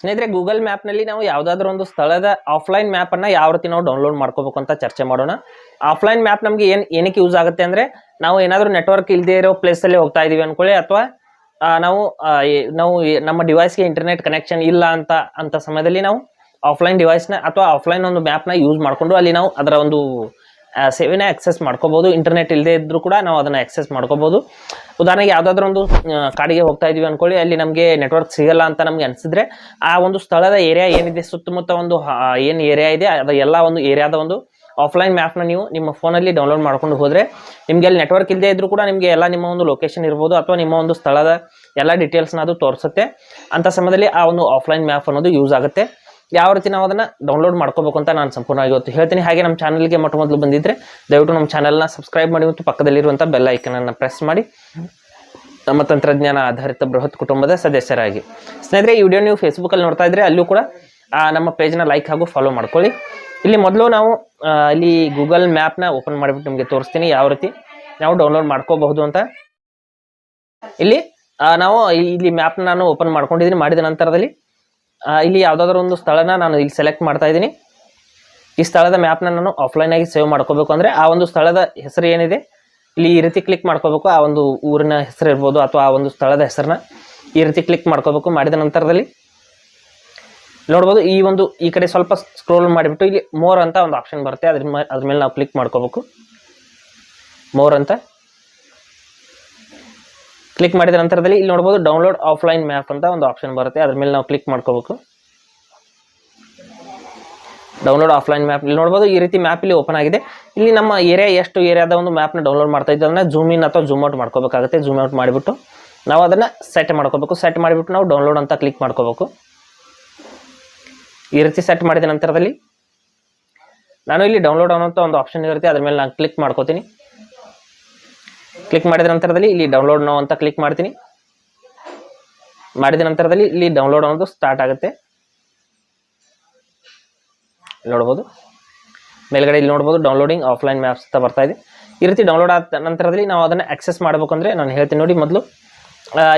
ಸ್ನೇಹಿತರೆ, ಗೂಗಲ್ ಮ್ಯಾಪ್ನಲ್ಲಿ ನಾವು ಯಾವುದಾದ್ರೂ ಒಂದು ಸ್ಥಳದ ಆಫ್ಲೈನ್ ಮ್ಯಾಪನ್ನು ಯಾವ ರೀತಿ ನಾವು ಡೌನ್ಲೋಡ್ ಮಾಡ್ಕೋಬೇಕು ಅಂತ ಚರ್ಚೆ ಮಾಡೋಣ. ಆಫ್ಲೈನ್ ಮ್ಯಾಪ್ ನಮಗೆ ಏನಕ್ಕೆ ಯೂಸ್ ಆಗುತ್ತೆ ಅಂದರೆ, ನಾವು ಏನಾದರೂ ನೆಟ್ವರ್ಕ್ ಇಲ್ಲದೆ ಇರೋ ಪ್ಲೇಸಲ್ಲಿ ಹೋಗ್ತಾ ಇದೀವಿ ಅಂದ್ಕೊಳ್ಳಿ, ಅಥವಾ ನಾವು ನಮ್ಮ ಡಿವೈಸ್ಗೆ ಇಂಟರ್ನೆಟ್ ಕನೆಕ್ಷನ್ ಇಲ್ಲ ಅಂತ ಸಮಯದಲ್ಲಿ ನಾವು ಆಫ್ಲೈನ್ ಡಿವೈಸ್ನ ಅಥವಾ ಆಫ್ಲೈನ್ ಒಂದು ಮ್ಯಾಪ್ನ ಯೂಸ್ ಮಾಡಿಕೊಂಡು ಅಲ್ಲಿ ನಾವು ಅದರ ಒಂದು ಸೇವೆನ ಆಕ್ಸೆಸ್ ಮಾಡ್ಕೋಬೋದು. ಇಂಟರ್ನೆಟ್ ಇಲ್ಲದೆ ಇದ್ದರೂ ಕೂಡ ನಾವು ಅದನ್ನು ಆಕ್ಸೆಸ್ ಮಾಡ್ಕೋಬೋದು. ಉದಾಹರಣೆಗೆ ಯಾವುದಾದ್ರೂ ಒಂದು ಕಾಡಿಗೆ ಹೋಗ್ತಾ ಇದೀವಿ ಅಂದ್ಕೊಳ್ಳಿ, ಅಲ್ಲಿ ನಮಗೆ ನೆಟ್ವರ್ಕ್ ಸಿಗಲ್ಲ ಅಂತ ನಮಗೆ ಅನಿಸಿದ್ರೆ, ಆ ಒಂದು ಸ್ಥಳದ ಏರಿಯಾ ಏನಿದೆ, ಸುತ್ತಮುತ್ತ ಒಂದು ಏನು ಏರಿಯಾ ಇದೆ ಅದು ಎಲ್ಲ ಒಂದು ಏರಿಯಾದ ಒಂದು ಆಫ್ಲೈನ್ ಮ್ಯಾಪ್ನ ನೀವು ನಿಮ್ಮ ಫೋನಲ್ಲಿ ಡೌನ್ಲೋಡ್ ಮಾಡ್ಕೊಂಡು ಹೋದರೆ, ನಿಮಗೆ ಅಲ್ಲಿ ನೆಟ್ವರ್ಕ್ ಇಲ್ಲದೆ ಇದ್ರೂ ಕೂಡ ನಿಮಗೆ ಎಲ್ಲ ನಿಮ್ಮ ಒಂದು ಲೊಕೇಶನ್ ಇರ್ಬೋದು ಅಥವಾ ನಿಮ್ಮ ಒಂದು ಸ್ಥಳದ ಎಲ್ಲ ಡೀಟೇಲ್ಸ್ನ ಅದು ತೋರಿಸುತ್ತೆ. ಅಂಥ ಸಮಯದಲ್ಲಿ ಆ ಒಂದು ಆಫ್ಲೈನ್ ಮ್ಯಾಪ್ ಅನ್ನೋದು ಯೂಸ್ ಆಗುತ್ತೆ. ಯಾವ ರೀತಿ ನಾವು ಅದನ್ನು ಡೌನ್ಲೋಡ್ ಮಾಡ್ಕೋಬೇಕು ಅಂತ ನಾನು ಸಂಪೂರ್ಣವಾಗಿ ಇವತ್ತು ಹೇಳ್ತೀನಿ. ಹಾಗೆ ನಮ್ಮ ಚಾನಲ್ಗೆ ಮೊದಲು ಬಂದಿದ್ದರೆ ದಯವಿಟ್ಟು ನಮ್ಮ ಚಾನಲ್ನ ಸಬ್ಸ್ಕ್ರೈಬ್ ಮಾಡಿ ಮತ್ತು ಪಕ್ಕದಲ್ಲಿರುವಂಥ ಬೆಲ್ ಐಕನನ್ನು ಪ್ರೆಸ್ ಮಾಡಿ ನಮ್ಮ ತಂತ್ರಜ್ಞಾನ ಆಧಾರಿತ ಬೃಹತ್ ಕುಟುಂಬದ ಸದಸ್ಯರಾಗಿ. ಸ್ನೇಹಿತರೆ, ಈ ವಿಡಿಯೋ ನೀವು ಫೇಸ್ಬುಕ್ಕಲ್ಲಿ ನೋಡ್ತಾ ಇದ್ದರೆ ಅಲ್ಲೂ ಕೂಡ ನಮ್ಮ ಪೇಜ್ನ ಲೈಕ್ ಹಾಗೂ ಫಾಲೋ ಮಾಡ್ಕೊಳ್ಳಿ. ಇಲ್ಲಿ ಮೊದಲು ನಾವು ಇಲ್ಲಿ ಗೂಗಲ್ ಮ್ಯಾಪ್ನ ಓಪನ್ ಮಾಡಿಬಿಟ್ಟು ನಿಮಗೆ ತೋರಿಸ್ತೀನಿ ಯಾವ ರೀತಿ ನಾವು ಡೌನ್ಲೋಡ್ ಮಾಡ್ಕೋಬಹುದು ಅಂತ. ಇಲ್ಲಿ ನಾವು ಇಲ್ಲಿ ಮ್ಯಾಪ್ನ ನಾನು ಓಪನ್ ಮಾಡ್ಕೊಂಡಿದ್ದೀನಿ. ಮಾಡಿದ ನಂತರದಲ್ಲಿ ಇಲ್ಲಿ ಯಾವುದಾದ್ರೂ ಒಂದು ಸ್ಥಳನ ನಾನು ಇಲ್ಲಿ ಸೆಲೆಕ್ಟ್ ಮಾಡ್ತಾ ಇದ್ದೀನಿ. ಈ ಸ್ಥಳದ ಮ್ಯಾಪ್ನ ನಾನು ಆಫ್ಲೈನಾಗಿ ಸೇವ್ ಮಾಡ್ಕೋಬೇಕು ಅಂದರೆ ಆ ಒಂದು ಸ್ಥಳದ ಹೆಸರು ಏನಿದೆ ಇಲ್ಲಿ ಈ ರೀತಿ ಕ್ಲಿಕ್ ಮಾಡ್ಕೋಬೇಕು. ಆ ಒಂದು ಊರಿನ ಹೆಸರು ಇರ್ಬೋದು ಅಥವಾ ಆ ಒಂದು ಸ್ಥಳದ ಹೆಸರನ್ನ ಈ ರೀತಿ ಕ್ಲಿಕ್ ಮಾಡ್ಕೋಬೇಕು. ಮಾಡಿದ ನಂತರದಲ್ಲಿ ನೋಡ್ಬೋದು ಈ ಕಡೆ ಸ್ವಲ್ಪ ಸ್ಕ್ರೋಲ್ ಮಾಡಿಬಿಟ್ಟು ಇಲ್ಲಿ ಮೋರ್ ಅಂತ ಒಂದು ಆಪ್ಷನ್ ಬರುತ್ತೆ. ಅದ್ರ ಮೇಲೆ ನಾವು ಕ್ಲಿಕ್ ಮಾಡ್ಕೋಬೇಕು. ಮೋರ್ ಅಂತ ಕ್ಲಿಕ್ ಮಾಡಿದ ನಂತರದಲ್ಲಿ ಇಲ್ಲಿ ನೋಡ್ಬೋದು ಡೌನ್ಲೋಡ್ ಆಫ್ಲೈನ್ ಮ್ಯಾಪ್ ಅಂತ ಒಂದು ಆಪ್ಷನ್ ಬರುತ್ತೆ. ಅದ್ರ ಮೇಲೆ ನಾವು ಕ್ಲಿಕ್ ಮಾಡ್ಕೋಬೇಕು. ಡೌನ್ಲೋಡ್ ಆಫ್ಲೈನ್ ಮ್ಯಾಪ್ ಇಲ್ಲಿ ನೋಡ್ಬೋದು ಈ ರೀತಿ ಮ್ಯಾಪ್ ಇಲ್ಲಿ ಓಪನ್ ಆಗಿದೆ. ಇಲ್ಲಿ ನಮ್ಮ ಎಷ್ಟು ಏರಿಯಾದ ಒಂದು ಮ್ಯಾಪ್ನ ಡೌನ್ಲೋಡ್ ಮಾಡ್ತಾ ಇದ್ದು ಅದನ್ನ ಜೂಮ್ ಇನ್ ಅಥವಾ ಜೂಮ್ ಔಟ್ ಮಾಡ್ಕೋಬೇಕಾಗುತ್ತೆ. ಜೂಮ್ ಔಟ್ ಮಾಡಿಬಿಟ್ಟು ನಾವು ಅದನ್ನು ಸೆಟ್ ಮಾಡ್ಕೋಬೇಕು. ಸೆಟ್ ಮಾಡಿಬಿಟ್ಟು ನಾವು ಡೌನ್ಲೋಡ್ ಅಂತ ಕ್ಲಿಕ್ ಮಾಡ್ಕೋಬೇಕು. ಈ ರೀತಿ ಸೆಟ್ ಮಾಡಿದ ನಂತರದಲ್ಲಿ ನಾನು ಇಲ್ಲಿ ಡೌನ್ಲೋಡ್ ಅನ್ನೋಂಥ ಒಂದು ಆಪ್ಷನ್ ಇರುತ್ತೆ. ಅದ್ರ ಮೇಲೆ ನಾನು ಕ್ಲಿಕ್ ಮಾಡ್ಕೋತೀನಿ. ಕ್ಲಿಕ್ ಮಾಡಿದ ನಂತರದಲ್ಲಿ ಇಲ್ಲಿ ಡೌನ್ಲೋಡ್ ನೋ ಅಂತ ಕ್ಲಿಕ್ ಮಾಡ್ತೀನಿ. ಮಾಡಿದ ನಂತರದಲ್ಲಿ ಇಲ್ಲಿ ಡೌನ್ಲೋಡ್ ಅನ್ನೋದು ಸ್ಟಾರ್ಟ್ ಆಗುತ್ತೆ. ನೋಡ್ಬೋದು ಮೇಲ್ಗಡೆ ಇಲ್ಲಿ ನೋಡ್ಬೋದು ಡೌನ್ಲೋಡಿಂಗ್ ಆಫ್ಲೈನ್ ಮ್ಯಾಪ್ಸ್ ಅಂತ ಬರ್ತಾ ಇದೆ. ಈ ರೀತಿ ಡೌನ್ಲೋಡ್ ಆದ ನಂತರದಲ್ಲಿ ನಾವು ಅದನ್ನು ಆಕ್ಸೆಸ್ ಮಾಡಬೇಕು ಅಂದರೆ ನಾನು ಹೇಳ್ತೀನಿ ನೋಡಿ. ಮೊದಲು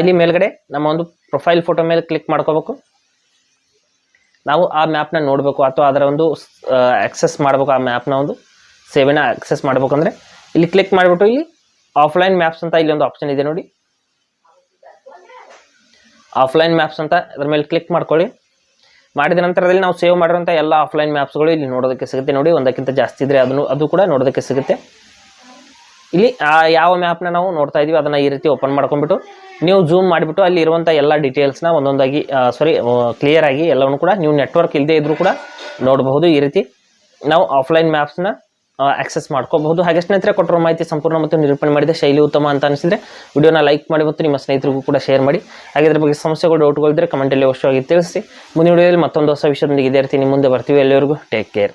ಇಲ್ಲಿ ಮೇಲ್ಗಡೆ ನಮ್ಮ ಒಂದು ಪ್ರೊಫೈಲ್ ಫೋಟೋ ಮೇಲೆ ಕ್ಲಿಕ್ ಮಾಡ್ಕೋಬೇಕು. ನಾವು ಆ ಮ್ಯಾಪ್ನ ನೋಡಬೇಕು ಅಥವಾ ಅದರ ಒಂದು ಆಕ್ಸೆಸ್ ಮಾಡಬೇಕು. ಆ ಮ್ಯಾಪ್ನ ಒಂದು ಸೇವೆನ ಆಕ್ಸೆಸ್ ಮಾಡಬೇಕು ಅಂದರೆ ಇಲ್ಲಿ ಕ್ಲಿಕ್ ಮಾಡಿಬಿಟ್ಟು ಇಲ್ಲಿ ಆಫ್ಲೈನ್ ಮ್ಯಾಪ್ಸ್ ಅಂತ ಇಲ್ಲಿ ಒಂದು ಆಪ್ಷನ್ ಇದೆ ನೋಡಿ. ಆಫ್ಲೈನ್ ಮ್ಯಾಪ್ಸ್ ಅಂತ ಅದರ ಮೇಲೆ ಕ್ಲಿಕ್ ಮಾಡ್ಕೊಳ್ಳಿ. ಮಾಡಿದ ನಂತರದಲ್ಲಿ ನಾವು ಸೇವ್ ಮಾಡಿರೋಂಥ ಎಲ್ಲ ಆಫ್ಲೈನ್ ಮ್ಯಾಪ್ಸ್ಗಳು ಇಲ್ಲಿ ನೋಡೋದಕ್ಕೆ ಸಿಗುತ್ತೆ ನೋಡಿ. ಒಂದಕ್ಕಿಂತ ಜಾಸ್ತಿ ಇದ್ದರೆ ಅದು ಕೂಡ ನೋಡೋದಕ್ಕೆ ಸಿಗುತ್ತೆ. ಇಲ್ಲಿ ಯಾವ ಮ್ಯಾಪ್ನ ನಾವು ನೋಡ್ತಾ ಇದೀವಿ ಅದನ್ನು ಈ ರೀತಿ ಓಪನ್ ಮಾಡ್ಕೊಂಡ್ಬಿಟ್ಟು ನೀವು ಜೂಮ್ ಮಾಡಿಬಿಟ್ಟು ಅಲ್ಲಿ ಇರುವಂಥ ಎಲ್ಲ ಡೀಟೇಲ್ಸ್ನ ಒಂದೊಂದಾಗಿ ಕ್ಲಿಯರ್ ಆಗಿ ಎಲ್ಲವನ್ನು ಕೂಡ ನೀವು ನೆಟ್ವರ್ಕ್ ಇಲ್ಲದೆ ಇದ್ರೂ ಕೂಡ ನೋಡಬಹುದು. ಈ ರೀತಿ ನಾವು ಆಫ್ಲೈನ್ ಮ್ಯಾಪ್ಸ್ನ ಆಕ್ಸೆಸ್ ಮಾಡ್ಕೋಬಹುದು. ಹಾಗೆ ಸ್ನೇಹಿತರೆ, ಕೊಟ್ಟಿರೋ ಮಾಹಿತಿ ಸಂಪೂರ್ಣ ಮತ್ತು ನಿರೂಪಣೆ ಮಾಡಿದೆ ಶೈಲಿ ಉತ್ತಮ ಅಂತ ಅನಿಸಿದ್ರೆ ವಿಡಿಯೋನ ಲೈಕ್ ಮಾಡಿ ಮತ್ತು ನಿಮ್ಮ ಸ್ನೇಹಿತರಿಗೂ ಕೂಡ ಶೇರ್ ಮಾಡಿ. ಹಾಗೆ ಇದ್ರ ಬಗ್ಗೆ ಸಮಸ್ಯೆಗಳು ಡೌಟ್ಗಳಿದ್ದರೆ ಕಮೆಂಟಲ್ಲಿ ಅವಶ್ಯವಾಗಿ ತಿಳಿಸಿ. ಮುಂದಿನ ವಿಡಿಯೋದಲ್ಲಿ ಮತ್ತೊಂದು ಹೊಸ ವಿಷಯದೊಂದಿಗೆ ಇದೇ ರೀತಿ ನಿಮ್ಮ ಮುಂದೆ ಬರ್ತೀವಿ. ಎಲ್ಲರಿಗೂ ಟೇಕ್ ಕೇರ್.